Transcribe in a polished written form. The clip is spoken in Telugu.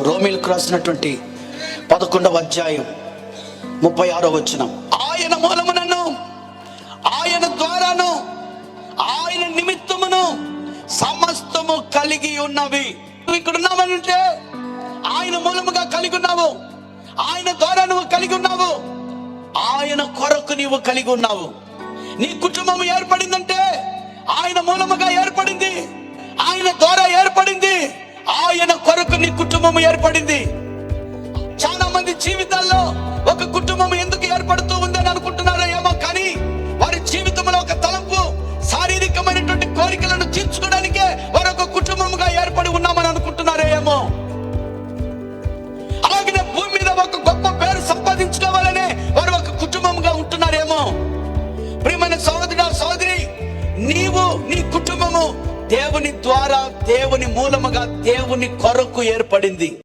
రోమీలకు రాసినటువంటి 11వ అధ్యాయం 36వ వచనం. ఆయన మూలమునను, ఆయన ద్వారాను, ఆయన నిమిత్తమును సమస్తము కలిగి ఉన్నవి. నువ్వు ఇక్కడ ఉన్నావనంటే ఆయన మూలముగా కలిగి ఉన్నావు, ఆయన ద్వారా నువ్వు కలిగి ఉన్నావు, ఆయన కొరకు నీవు కలిగి ఉన్నావు. నీ కుటుంబం ఏర్పడిందంటే ఆయన మూలముగా ఏర్పడింది, ఆయన ద్వారా ఏర్పడింది, ఆయన కొరకు నీ కుటుంబం ఏర్పడింది. చాలా మంది జీవితాల్లో ఒక కుటుంబం ఎందుకు ఏర్పడుతూ ఉందని అనుకుంటున్నారో ఏమో, కానీ వారి జీవితంలో ఒక తలంపు, శారీరకమైనటువంటి కోరికలను తీర్చుకోవడానికే వారు ఒక కుటుంబముగా ఏర్పడి ఉన్నామని అనుకుంటున్నారో ఏమో. అలాగే భూమి మీద ఒక గొప్ప పేరు సంపాదించుకోవాలనే వారు ఒక కుటుంబంగా ఉంటున్నారేమో. ప్రియమైన సహోదరుడా, సహోదరి, నీవు నీ కుటుంబము దేవుని ద్వారా, దేవుని మూలముగా, దేవుని కొరకు ఏర్పడింది.